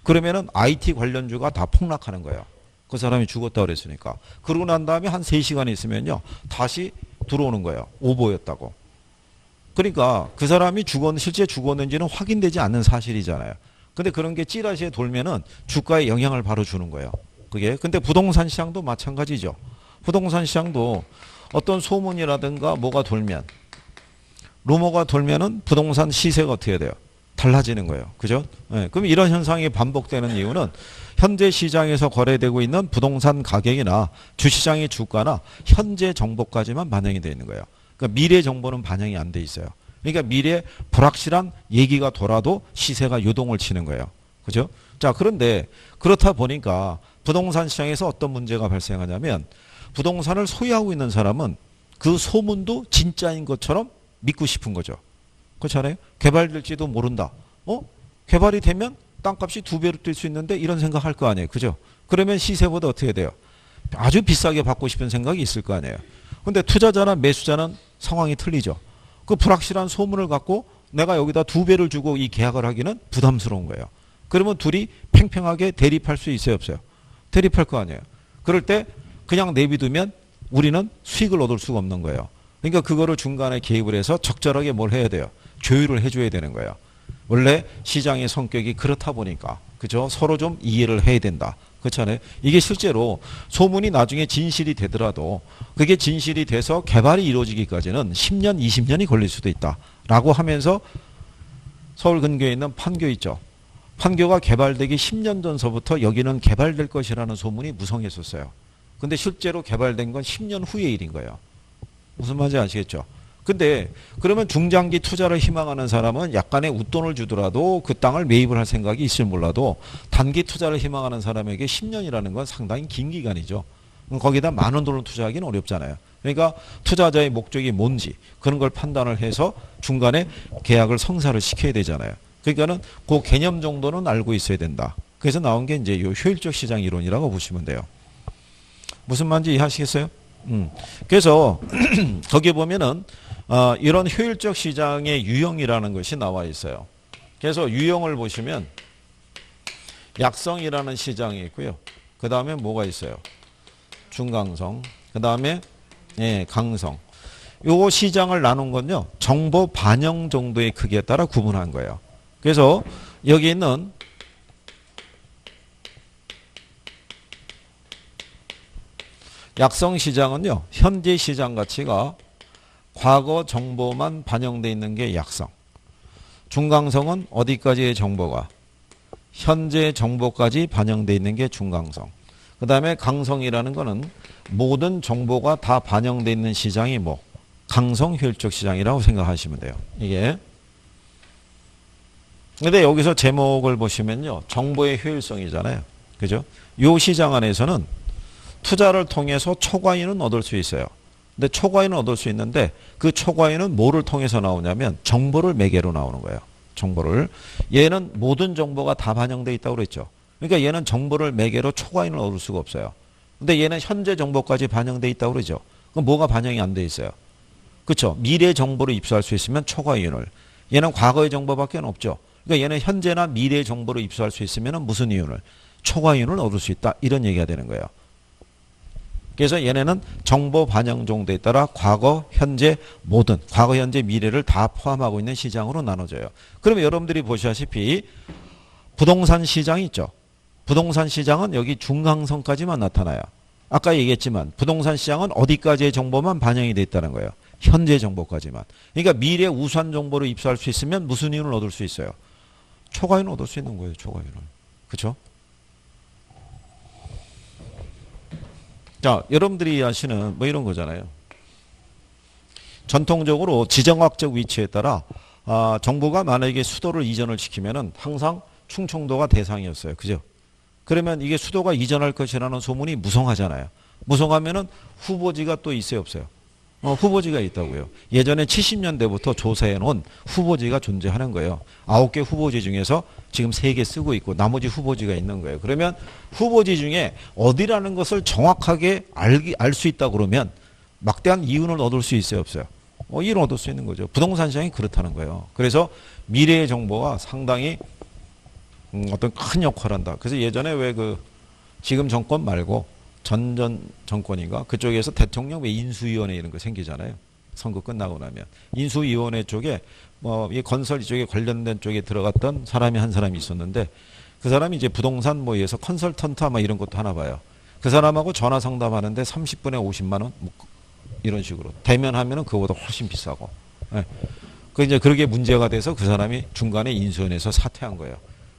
그러면은 IT 관련주가 다 폭락하는 거예요. 그 사람이 죽었다고 그랬으니까. 그러고 난 다음에 한 3시간 있으면요. 다시 들어오는 거예요. 오보였다고. 그러니까 그 사람이 실제 죽었는지는 확인되지 않는 사실이잖아요. 근데 그런 게 찌라시에 돌면은 주가에 영향을 바로 주는 거예요. 그게. 근데 부동산 시장도 마찬가지죠. 부동산 시장도 어떤 소문이라든가 뭐가 돌면 루머가 돌면은 부동산 시세가 어떻게 돼요? 달라지는 거예요. 그죠? 네, 그럼 이런 현상이 반복되는 이유는 현재 시장에서 거래되고 있는 부동산 가격이나 주시장의 주가나 현재 정보까지만 반영이 되어 있는 거예요. 그러니까 미래 정보는 반영이 안 돼 있어요. 그러니까 미래 불확실한 얘기가 돌아도 시세가 요동을 치는 거예요. 그죠? 자, 그런데 그렇다 보니까 부동산 시장에서 어떤 문제가 발생하냐면 부동산을 소유하고 있는 사람은 그 소문도 진짜인 것처럼 믿고 싶은 거죠. 그렇잖아요? 개발될지도 모른다. 개발이 되면 땅값이 2배로 뛸 수 있는데 이런 생각할 거 아니에요. 그죠? 그러면 시세보다 어떻게 돼요? 아주 비싸게 받고 싶은 생각이 있을 거 아니에요. 근데 투자자나 매수자는 상황이 틀리죠. 그 불확실한 소문을 갖고 내가 여기다 2배를 주고 이 계약을 하기는 부담스러운 거예요. 그러면 둘이 팽팽하게 대립할 수 있어요, 없어요? 대립할 거 아니에요. 그럴 때 그냥 내비두면 우리는 수익을 얻을 수가 없는 거예요. 그러니까 그거를 중간에 개입을 해서 적절하게 뭘 해야 돼요? 조율을 해줘야 되는 거예요. 원래 시장의 성격이 그렇다 보니까 그죠? 서로 좀 이해를 해야 된다. 그렇잖아요. 이게 실제로 소문이 나중에 진실이 되더라도 그게 진실이 돼서 개발이 이루어지기까지는 10년, 20년이 걸릴 수도 있다라고 하면서 서울 근교에 있는 판교 있죠. 판교가 개발되기 10년 전서부터 여기는 개발될 것이라는 소문이 무성했었어요. 근데 실제로 개발된 건 10년 후의 일인 거예요. 무슨 말인지 아시겠죠? 근데 그러면 중장기 투자를 희망하는 사람은 약간의 웃돈을 주더라도 그 땅을 매입을 할 생각이 있을 몰라도 단기 투자를 희망하는 사람에게 10년이라는 건 상당히 긴 기간이죠. 거기다 많은 돈을 투자하기는 어렵잖아요. 그러니까 투자자의 목적이 뭔지 그런 걸 판단을 해서 중간에 계약을 성사를 시켜야 되잖아요. 그러니까는 그 개념 정도는 알고 있어야 된다. 그래서 나온 게 이제 이 효율적 시장 이론이라고 보시면 돼요. 무슨 말인지 이해하시겠어요? 그래서 거기에 보면은 이런 효율적 시장의 유형이라는 것이 나와 있어요. 그래서 유형을 보시면 약성이라는 시장이 있고요. 그 다음에 뭐가 있어요? 중강성. 그 다음에 강성. 요 시장을 나눈 건요. 정보 반영 정도의 크기에 따라 구분한 거예요. 그래서 여기 있는 약성 시장은요. 현재 시장 가치가 과거 정보만 반영되어 있는 게 약성. 중강성은 어디까지의 정보가? 현재 정보까지 반영되어 있는 게 중강성. 그 다음에 강성이라는 거는 모든 정보가 다 반영되어 있는 시장이 뭐? 강성 효율적 시장이라고 생각하시면 돼요. 이게. 근데 여기서 제목을 보시면요. 정보의 효율성이잖아요. 그죠? 요 시장 안에서는 투자를 통해서 초과이익은 얻을 수 있어요. 근데 초과이익은 얻을 수 있는데 그 초과이익은 뭐를 통해서 나오냐면 정보를 매개로 나오는 거예요. 정보를. 얘는 모든 정보가 다 반영되어 있다고 그랬죠. 그러니까 얘는 정보를 매개로 초과이익을 얻을 수가 없어요. 근데 얘는 현재 정보까지 반영되어 있다고 그러죠. 그럼 뭐가 반영이 안 돼 있어요? 그렇죠. 미래 정보를 입수할 수 있으면 초과이익을. 얘는 과거의 정보밖에 없죠. 그러니까 얘는 현재나 미래 정보를 입수할 수 있으면 무슨 이윤을? 초과이익을 얻을 수 있다. 이런 얘기가 되는 거예요. 그래서 얘네는 정보 반영 정도에 따라 과거, 현재 모든 과거, 현재, 미래를 다 포함하고 있는 시장으로 나눠져요. 그러면 여러분들이 보시다시피 부동산 시장이 있죠. 부동산 시장은 여기 중강성까지만 나타나요. 아까 얘기했지만 부동산 시장은 어디까지의 정보만 반영이 돼 있다는 거예요. 현재 정보까지만. 그러니까 미래 우수한 정보를 입수할 수 있으면 무슨 이윤을 얻을 수 있어요? 초과이익을 얻을 수 있는 거예요. 초과이익을. 그렇죠? 자, 여러분들이 아시는 뭐 이런 거잖아요. 전통적으로 지정학적 위치에 따라 정부가 만약에 수도를 이전을 시키면은 항상 충청도가 대상이었어요. 그죠? 그러면 이게 수도가 이전할 것이라는 소문이 무성하잖아요. 무성하면은 후보지가 또 있어요, 없어요? 후보지가 있다고요. 예전에 70년대부터 조사해 놓은 후보지가 존재하는 거예요. 9개 후보지 중에서 지금 3개 쓰고 있고 나머지 후보지가 있는 거예요. 그러면 후보지 중에 어디라는 것을 정확하게 알 수 있다 그러면 막대한 이윤을 얻을 수 있어요, 없어요? 이윤을 얻을 수 있는 거죠. 부동산 시장이 그렇다는 거예요. 그래서 미래의 정보가 상당히 어떤 큰 역할을 한다. 그래서 예전에 왜 지금 정권 말고 전전 정권인가 그쪽에서 대통령 왜 인수위원회 이런 거 생기잖아요. 선거 끝나고 나면 인수위원회 쪽에 이 건설 이쪽에 관련된 쪽에 들어갔던 사람이 한 사람이 있었는데 그 사람이 이제 부동산 뭐에서 컨설턴트 아마 이런 것도 하나 봐요. 그 사람하고 전화 상담하는데 30분에 50만 원 이런 식으로 대면하면은 그거보다 훨씬 비싸고. 네. 그 이제 그렇게 문제가 돼서 그 사람이 중간에 인수위원회에서 사퇴한 거예요.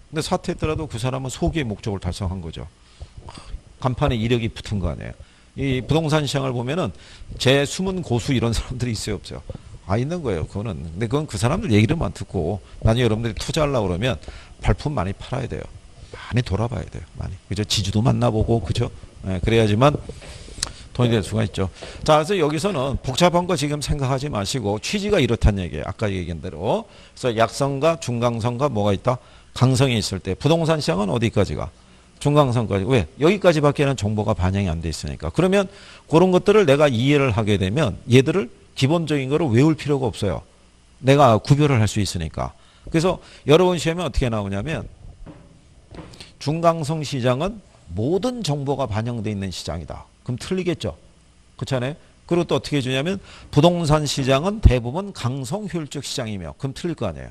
근데 사퇴했더라도 그 사람은 소기의 목적을 달성한 거죠. 간판에 이력이 붙은 거 아니에요. 이 부동산 시장을 보면은 제 숨은 고수 이런 사람들이 있어요, 없어요? 있는 거예요, 그거는. 근데 그건 그 사람들 얘기를만 듣고 나중에 여러분들이 투자하려고 그러면 발품 많이 팔아야 돼요. 많이 돌아봐야 돼요, 많이. 그죠? 지주도 만나보고, 그죠? 네, 그래야지만 돈이 될 수가 있죠. 자, 그래서 여기서는 복잡한 거 지금 생각하지 마시고 취지가 이렇다는 얘기예요. 아까 얘기한 대로. 그래서 약성과 중강성과 뭐가 있다? 강성이 있을 때 부동산 시장은 어디까지가? 중강성까지. 왜? 여기까지밖에는 정보가 반영이 안 돼 있으니까. 그러면 그런 것들을 내가 이해를 하게 되면 얘들을 기본적인 거를 외울 필요가 없어요. 내가 구별을 할 수 있으니까. 그래서 여러분 시험에 어떻게 나오냐면 중강성 시장은 모든 정보가 반영돼 있는 시장이다. 그럼 틀리겠죠. 그렇잖아요. 그리고 또 어떻게 해주냐면 부동산 시장은 대부분 강성 효율적 시장이며 그럼 틀릴 거 아니에요.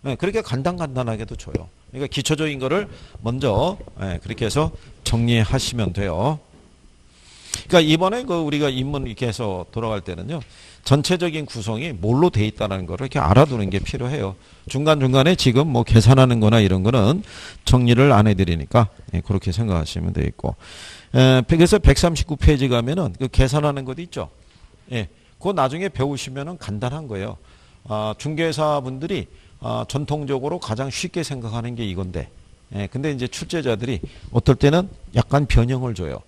네, 그렇게 간단하게도 줘요. 그러니까 기초적인 거를 먼저 그렇게 해서 정리하시면 돼요. 그러니까 이번에 우리가 인문 이렇게 해서 돌아갈 때는요. 전체적인 구성이 뭘로 돼 있다는 거를 이렇게 알아두는 게 필요해요. 중간중간에 지금 뭐 계산하는 거나 이런 거는 정리를 안 해드리니까 그렇게 생각하시면 되겠고. 그래서 139페이지 가면은 그 계산하는 것도 있죠. 그거 나중에 배우시면은 간단한 거예요. 중개사분들이 전통적으로 가장 쉽게 생각하는 게 이건데, 근데 이제 출제자들이 어떨 때는 약간 변형을 줘요.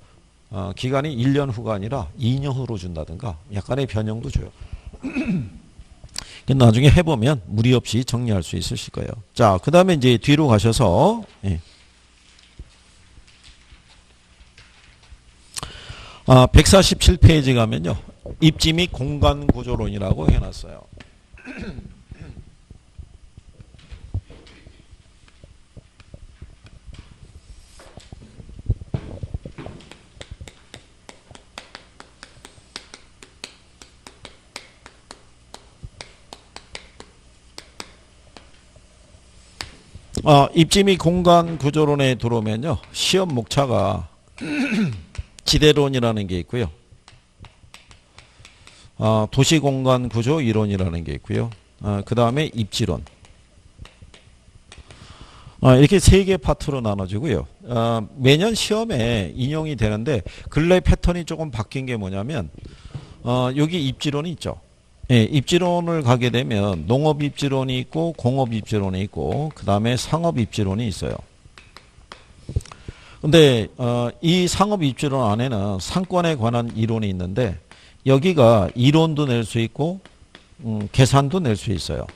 기간이 1년 후가 아니라 2년 후로 준다든가 약간의 변형도 줘요. 나중에 해보면 무리 없이 정리할 수 있으실 거예요. 자, 그 다음에 이제 뒤로 가셔서, 147페이지 가면요. 입지 및 공간 구조론이라고 해놨어요. 입지 및 공간 구조론에 들어오면요. 시험 목차가 지대론이라는 게 있고요. 도시 공간 구조 이론이라는 게 있고요. 그 다음에 입지론. 이렇게 세 개 파트로 나눠지고요. 매년 시험에 인용이 되는데 근래 패턴이 조금 바뀐 게 뭐냐면 여기 입지론이 있죠. 예, 입지론을 가게 되면 농업 입지론이 있고 공업 입지론이 있고 그 다음에 상업 입지론이 있어요. 근데 이 상업 입지론 안에는 상권에 관한 이론이 있는데 여기가 이론도 낼 수 있고 계산도 낼 수 있어요.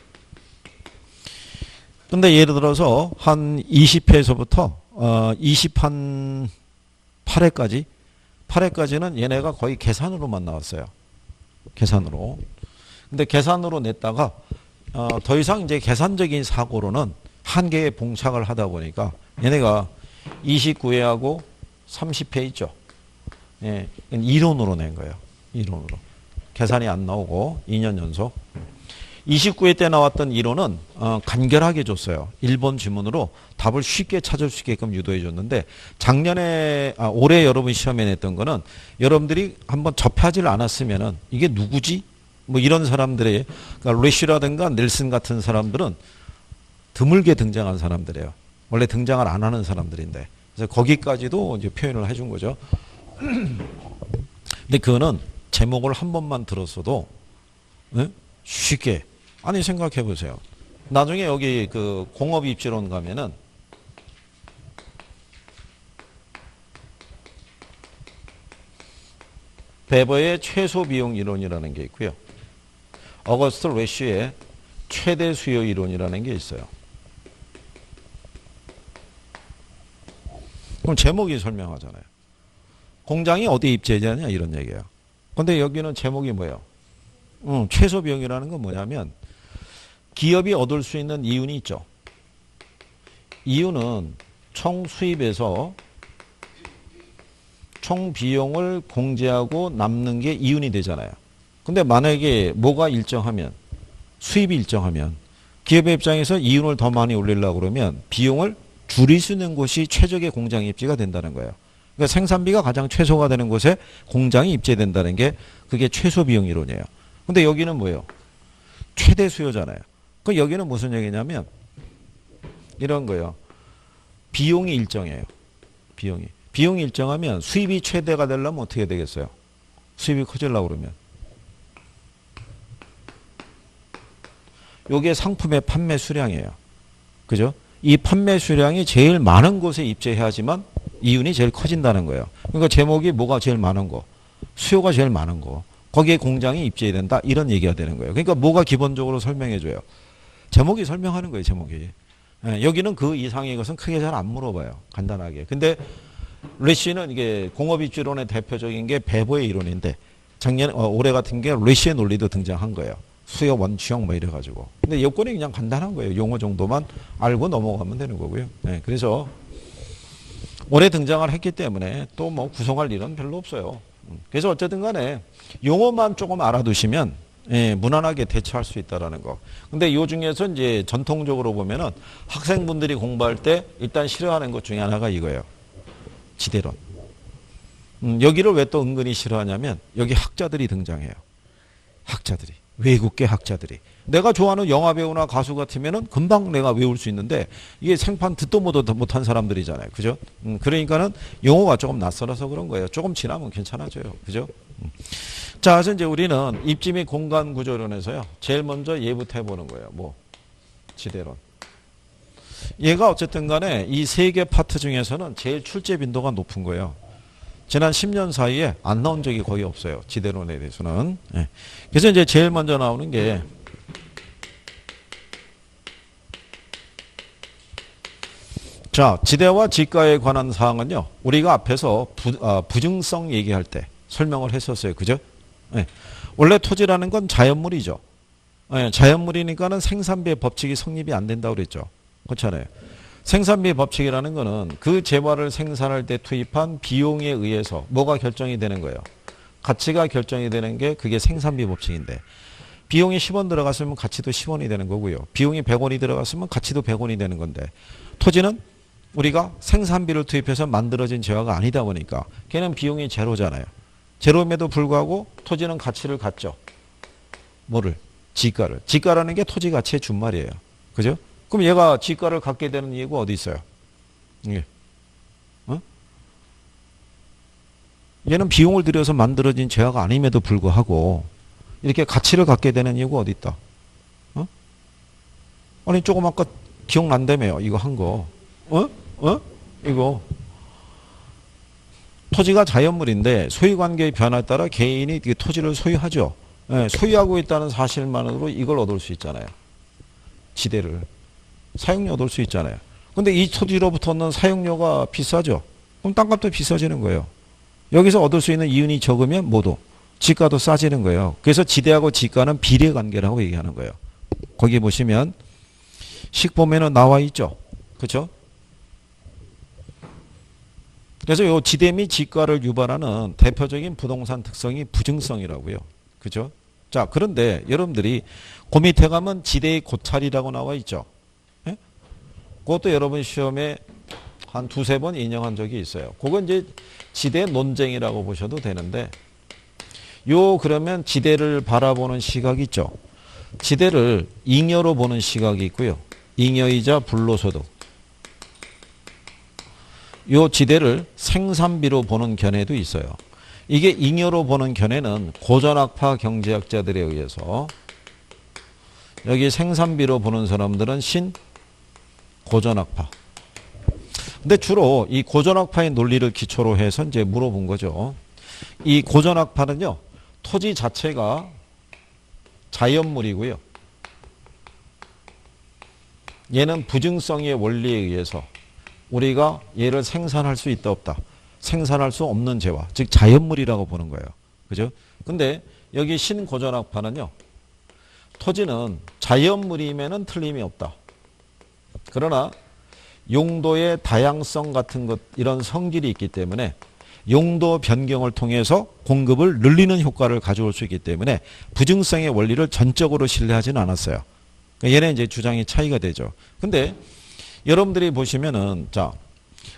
근데 예를 들어서 한 20회에서부터 8회까지는 얘네가 거의 계산으로만 나왔어요. 계산으로. 근데 계산으로 냈다가 더 이상 이제 계산적인 사고로는 한계에 봉착을 하다 보니까 얘네가 29회하고 30회 있죠. 예, 이론으로 낸 거예요. 이론으로. 계산이 안 나오고 2년 연속. 29회 때 나왔던 이론은 간결하게 줬어요. 1번 지문으로 답을 쉽게 찾을 수 있게끔 유도해 줬는데 올해 여러분 시험에 냈던 거는 여러분들이 한번 접하지 않았으면은 이게 누구지? 뭐 이런 사람들의 그러니까 레쉬라든가 넬슨 같은 사람들은 드물게 등장한 사람들이에요. 원래 등장을 안 하는 사람들인데 그래서 거기까지도 이제 표현을 해준 거죠. 근데 그거는 제목을 한 번만 들었어도 쉽게 아니 생각해 보세요. 나중에 여기 그 공업 입지론 가면은 베버의 최소 비용 이론이라는 게 있고요. 어거스트 레쉬의 최대 수요 이론이라는 게 있어요. 그럼 제목이 설명하잖아요. 공장이 어디에 입지하냐 이런 얘기예요. 근데 여기는 제목이 뭐예요? 최소 비용이라는 건 뭐냐면 기업이 얻을 수 있는 이윤이 있죠. 이윤은 총 수입에서 총 비용을 공제하고 남는 게 이윤이 되잖아요. 근데 만약에 뭐가 일정하면 수입이 일정하면 기업의 입장에서 이윤을 더 많이 올리려고 그러면 비용을 줄일 수 있는 곳이 최적의 공장 입지가 된다는 거예요. 그러니까 생산비가 가장 최소가 되는 곳에 공장이 입지된다는 게 그게 최소 비용 이론이에요. 근데 여기는 뭐예요? 최대 수요잖아요. 그 여기는 무슨 얘기냐면 이런 거예요. 비용이 일정해요. 비용이 일정하면 수입이 최대가 되려면 어떻게 되겠어요? 수입이 커지려고 그러면 요게 상품의 판매 수량이에요. 그죠? 이 판매 수량이 제일 많은 곳에 입지해야지만 이윤이 제일 커진다는 거예요. 그러니까 제목이 뭐가 제일 많은 거, 수요가 제일 많은 거, 거기에 공장이 입지해야 된다 이런 얘기가 되는 거예요. 그러니까 뭐가 기본적으로 설명해줘요. 제목이 설명하는 거예요. 제목이. 예, 여기는 그 이상의 것은 크게 잘 안 물어봐요. 간단하게. 근데 레쉬는 이게 공업입지론의 대표적인 게 베버의 이론인데 올해 같은 게 레쉬의 논리도 등장한 거예요. 수요 원취형 뭐 이래가지고. 근데 요건이 그냥 간단한 거예요. 용어 정도만 알고 넘어가면 되는 거고요. 네, 그래서 올해 등장을 했기 때문에 또 뭐 구성할 일은 별로 없어요. 그래서 어쨌든 간에 용어만 조금 알아두시면 무난하게 대처할 수 있다라는 거. 근데 요 중에서 이제 전통적으로 보면은 학생분들이 공부할 때 일단 싫어하는 것 중에 하나가 이거예요. 지대론. 여기를 왜 또 은근히 싫어하냐면 여기 학자들이 등장해요. 학자들이. 외국계 학자들이. 내가 좋아하는 영화 배우나 가수 같으면은 금방 내가 외울 수 있는데 이게 생판 듣도 못한 사람들이잖아요. 그죠? 그러니까는 용어가 조금 낯설어서 그런 거예요. 조금 지나면 괜찮아져요. 그죠? 자, 그래서 이제 우리는 입지 및 공간 구조론에서요. 제일 먼저 얘부터 해보는 거예요. 뭐? 지대론. 얘가 어쨌든 간에 이 세 개 파트 중에서는 제일 출제 빈도가 높은 거예요. 지난 10년 사이에 안 나온 적이 거의 없어요. 지대론에 대해서는. 예. 그래서 이제 제일 먼저 나오는 게 자, 지대와 지가에 관한 사항은요. 우리가 앞에서 부증성 얘기할 때 설명을 했었어요. 그죠? 예. 원래 토지라는 건 자연물이죠. 예. 자연물이니까는 생산비의 법칙이 성립이 안 된다고 그랬죠. 그렇잖아요. 생산비 법칙이라는 거는 그 재화를 생산할 때 투입한 비용에 의해서 뭐가 결정이 되는 거예요? 가치가 결정이 되는 게 그게 생산비 법칙인데 비용이 10원 들어갔으면 가치도 10원이 되는 거고요. 비용이 100원이 들어갔으면 가치도 100원이 되는 건데 토지는 우리가 생산비를 투입해서 만들어진 재화가 아니다 보니까 걔는 비용이 제로잖아요. 제로임에도 불구하고 토지는 가치를 갖죠. 뭐를? 지가를. 지가라는 게 토지 가치의 준말이에요. 그죠? 그럼 얘가 지가를 갖게 되는 이유가 어디 있어요? 예. 어? 얘는 비용을 들여서 만들어진 재화가 아님에도 불구하고 이렇게 가치를 갖게 되는 이유가 어디 있다? 어? 아니 조금 아까 기억난다며요. 이거 한 거. 이거. 토지가 자연물인데 소유관계의 변화에 따라 개인이 토지를 소유하죠. 예, 소유하고 있다는 사실만으로 이걸 얻을 수 있잖아요. 지대를. 사용료 얻을 수 있잖아요. 근데 이 토지로부터 얻는 사용료가 비싸죠. 그럼 땅값도 비싸지는 거예요. 여기서 얻을 수 있는 이윤이 적으면 뭐도? 지가도 싸지는 거예요. 그래서 지대하고 지가는 비례관계라고 얘기하는 거예요. 거기 보시면 식 보면은 나와 있죠. 그렇죠? 그래서 이 지대 및 지가를 유발하는 대표적인 부동산 특성이 부증성이라고요. 그죠? 자, 그런데 여러분들이 그 밑에 가면 지대의 고찰이라고 나와 있죠. 예? 그것도 여러분 시험에 한 두세 번 인용한 적이 있어요. 그건 이제 지대 논쟁이라고 보셔도 되는데 그러면 지대를 바라보는 시각이 있죠. 지대를 잉여로 보는 시각이 있고요. 잉여이자 불로소득. 요 지대를 생산비로 보는 견해도 있어요. 이게 잉여로 보는 견해는 고전학파 경제학자들에 의해서 여기 생산비로 보는 사람들은 신고전학파. 근데 주로 이 고전학파의 논리를 기초로 해서 이제 물어본 거죠. 이 고전학파는요, 토지 자체가 자연물이고요. 얘는 부증성의 원리에 의해서 우리가 얘를 생산할 수 있다 없다. 생산할 수 없는 재화, 즉 자연물이라고 보는 거예요. 그죠? 근데 여기 신고전학파는요. 토지는 자연물이면은 틀림이 없다. 그러나 용도의 다양성 같은 것 이런 성질이 있기 때문에 용도 변경을 통해서 공급을 늘리는 효과를 가져올 수 있기 때문에 부증성의 원리를 전적으로 신뢰하지는 않았어요. 얘네 이제 주장이 차이가 되죠. 근데 여러분들이 보시면은 자,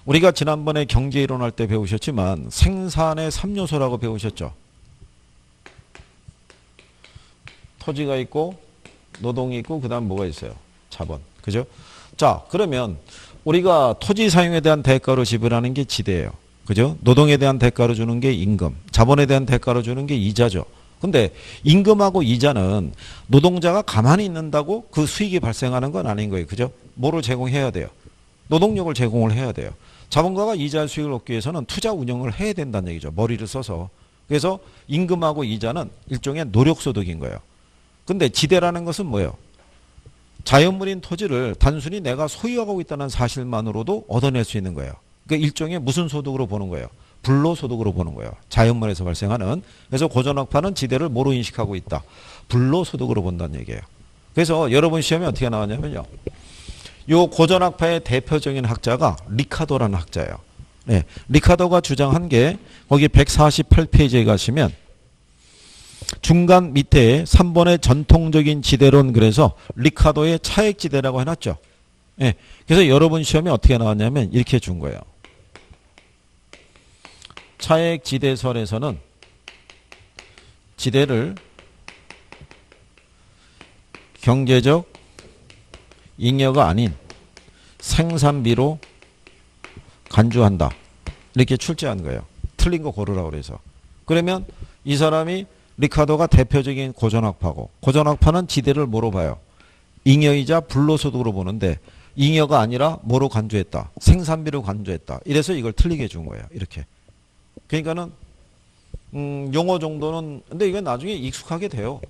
우리가 지난번에 경제이론 할 때 배우셨지만 생산의 3요소라고 배우셨죠. 토지가 있고 노동이 있고 그다음 뭐가 있어요? 자본. 그죠? 자, 그러면 우리가 토지 사용에 대한 대가로 지불하는 게 지대예요. 그죠? 노동에 대한 대가로 주는 게 임금, 자본에 대한 대가로 주는 게 이자죠. 근데 임금하고 이자는 노동자가 가만히 있는다고 그 수익이 발생하는 건 아닌 거예요. 그죠? 뭐를 제공해야 돼요? 노동력을 제공을 해야 돼요. 자본가가 이자 수익을 얻기 위해서는 투자 운영을 해야 된다는 얘기죠. 머리를 써서. 그래서 임금하고 이자는 일종의 노력소득인 거예요. 근데 지대라는 것은 뭐예요? 자연물인 토지를 단순히 내가 소유하고 있다는 사실만으로도 얻어낼 수 있는 거예요. 그러니까 일종의 무슨 소득으로 보는 거예요? 불로소득으로 보는 거예요. 자연물에서 발생하는. 그래서 고전학파는 지대를 뭐로 인식하고 있다? 불로소득으로 본다는 얘기예요. 그래서 여러분 시험에 어떻게 나왔냐면요. 요 고전학파의 대표적인 학자가 리카도라는 학자예요. 네, 리카도가 주장한 게 거기 148페이지에 가시면 중간 밑에 3번의 전통적인 지대론 그래서 리카도의 차액지대라고 해놨죠. 네, 그래서 여러분 시험에 어떻게 나왔냐면 이렇게 준 거예요. 차액지대설에서는 지대를 경제적 잉여가 아닌 생산비로 간주한다. 이렇게 출제한 거예요. 틀린 거 고르라고 그래서. 그러면 이 사람이 리카도가 대표적인 고전학파고 고전학파는 지대를 뭐로 봐요? 잉여이자 불로소득으로 보는데 잉여가 아니라 뭐로 간주했다? 생산비로 간주했다. 이래서 이걸 틀리게 준 거예요. 이렇게. 그러니까는 용어 정도는 근데 이게 나중에 익숙하게 돼요.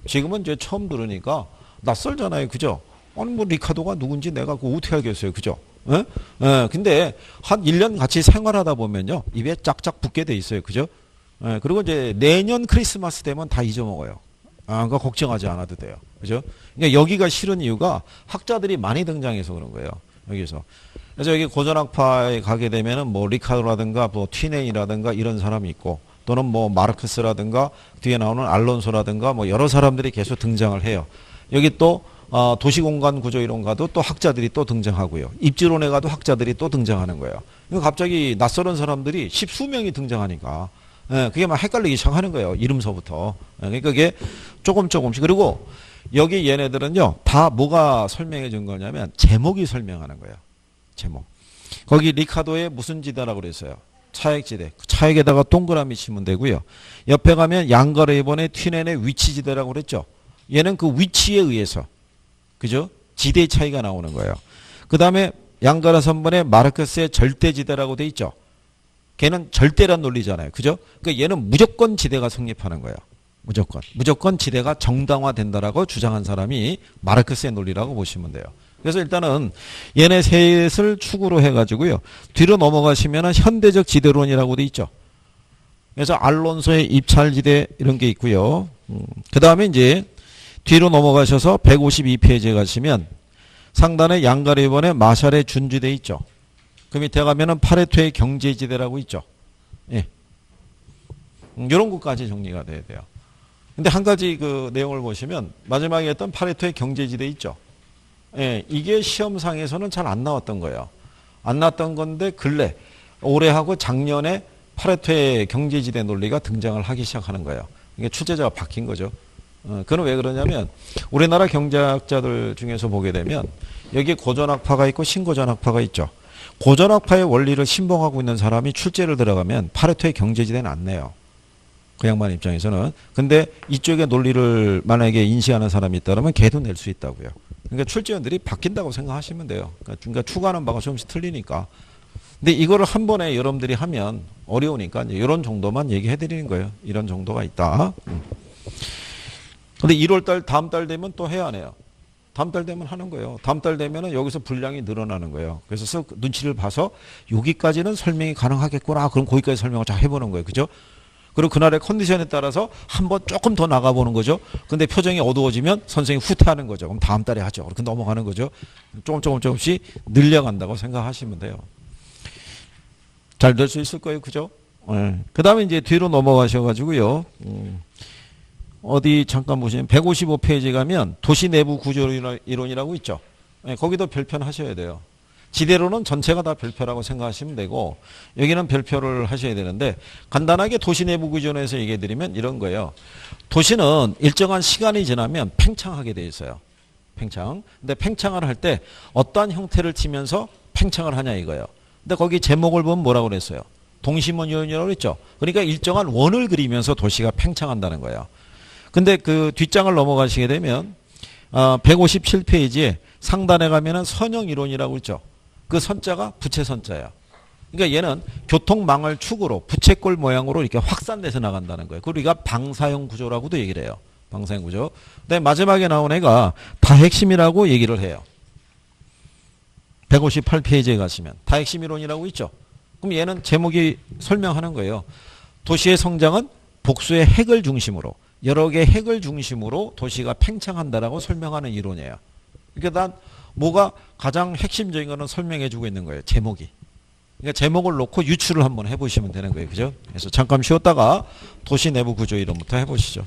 지금은 이제 처음 들으니까 낯설잖아요. 그죠? 아니 뭐 리카도가 누군지 내가 그거 어떻게 알겠어요. 그죠? 예? 예, 근데 한 1년 같이 생활하다 보면요. 입에 짝짝 붙게 돼 있어요. 그죠? 예, 그리고 이제 내년 크리스마스 되면 다 잊어먹어요. 아, 그러니까 걱정하지 않아도 돼요. 그죠? 그러니까 여기가 싫은 이유가 학자들이 많이 등장해서 그런 거예요. 여기서. 그래서 여기 고전학파에 가게 되면은 뭐 리카도라든가 뭐 튀네이라든가 이런 사람이 있고 또는 뭐 마르크스라든가 뒤에 나오는 알론소라든가 뭐 여러 사람들이 계속 등장을 해요. 여기 또 도시공간 구조 이론가도 또 학자들이 또 등장하고요. 입지론에 가도 학자들이 또 등장하는 거예요. 이거 갑자기 낯설은 사람들이 십수명이 등장하니까 그게 막 헷갈리기 시작하는 거예요. 이름서부터. 그러니까 그게 조금씩. 그리고 여기 얘네들은요, 다 뭐가 설명해 준 거냐면 제목이 설명하는 거예요. 제목. 거기 리카도의 무슨 지대라고 그랬어요? 차액지대. 차액에다가 동그라미 치면 되고요. 옆에 가면 양가르이본의 튀넨의 위치지대라고 그랬죠. 얘는 그 위치에 의해서, 그죠? 지대의 차이가 나오는 거예요. 그 다음에 양가르 3번의 마르크스의 절대지대라고 돼 있죠. 걔는 절대란 논리잖아요. 그죠? 그러니까 얘는 무조건 지대가 성립하는 거예요. 무조건 지대가 정당화된다라고 주장한 사람이 마르크스의 논리라고 보시면 돼요. 그래서 일단은 얘네 셋을 축으로 해가지고요. 뒤로 넘어가시면 현대적 지대론이라고 돼 있죠. 그래서 알론소의 입찰지대 이런 게 있고요. 그 다음에 이제 뒤로 넘어가셔서 152페이지에 가시면 상단에 양가르이본의 마샬의 준지대 있죠. 그 밑에 가면은 파레토의 경제지대라고 있죠. 예. 이런 것까지 정리가 돼야 돼요. 근데 한 가지 그 내용을 보시면 마지막에 했던 파레토의 경제지대 있죠. 예, 이게 시험상에서는 잘 안 나왔던 거예요. 안 나왔던 건데 근래 올해하고 작년에 파레토의 경제지대 논리가 등장을 하기 시작하는 거예요. 이게 출제자가 바뀐 거죠. 그건 왜 그러냐면 우리나라 경제학자들 중에서 보게 되면 여기 고전학파가 있고 신고전학파가 있죠. 고전학파의 원리를 신봉하고 있는 사람이 출제를 들어가면 파레토의 경제지대는 안 내요. 그 양반 입장에서는. 근데 이쪽의 논리를 만약에 인식하는 사람이 있다면 걔도 낼 수 있다고요. 그러니까 출제원들이 바뀐다고 생각하시면 돼요. 그러니까 추구하는 바가 조금씩 틀리니까. 근데 이거를 한 번에 여러분들이 하면 어려우니까 이제 이런 정도만 얘기해 드리는 거예요. 이런 정도가 있다. 근데 1월달 다음 달 되면 또 해야 하네요. 다음 달 되면 하는 거예요. 다음 달 되면은 여기서 분량이 늘어나는 거예요. 그래서 눈치를 봐서 여기까지는 설명이 가능하겠구나. 그럼 거기까지 설명을 잘 해보는 거예요. 그죠? 그리고 그날의 컨디션에 따라서 한번 조금 더 나가보는 거죠. 근데 표정이 어두워지면 선생님이 후퇴하는 거죠. 그럼 다음 달에 하죠. 그렇게 넘어가는 거죠. 조금씩 늘려간다고 생각하시면 돼요. 잘 될 수 있을 거예요. 그죠? 네. 그 다음에 이제 뒤로 넘어가셔가지고요. 어디 잠깐 보시면 155페이지 가면 도시 내부 구조 이론이라고 있죠. 네, 거기도 별표는 하셔야 돼요. 지대로는 전체가 다 별표라고 생각하시면 되고 여기는 별표를 하셔야 되는데 간단하게 도시 내부 구조론에서 얘기해 드리면 이런 거예요. 도시는 일정한 시간이 지나면 팽창하게 돼 있어요. 팽창. 근데 팽창을 할 때 어떠한 형태를 띠면서 팽창을 하냐 이거예요. 근데 거기 제목을 보면 뭐라고 그랬어요? 동심원 이론이라고 그랬죠. 그러니까 일정한 원을 그리면서 도시가 팽창한다는 거예요. 근데 그 뒷장을 넘어가시게 되면 157페이지에 상단에 가면은 선형 이론이라고 있죠. 그 선자가 부채 선자예요. 그러니까 얘는 교통망을 축으로 부채꼴 모양으로 이렇게 확산돼서 나간다는 거예요. 그리고 우리가 방사형 구조라고도 얘기를 해요. 방사형 구조. 근데 마지막에 나온 애가 다핵심이라고 얘기를 해요. 158페이지에 가시면 다핵심 이론이라고 있죠. 그럼 얘는 제목이 설명하는 거예요. 도시의 성장은 복수의 핵을 중심으로 여러 개의 핵을 중심으로 도시가 팽창한다라고 설명하는 이론이에요. 그러니까 난 뭐가 가장 핵심적인 거는 설명해 주고 있는 거예요. 제목이. 그러니까 제목을 놓고 유추를 한번 해보시면 되는 거예요. 그죠? 그래서 잠깐 쉬었다가 도시 내부 구조 이론부터 해보시죠.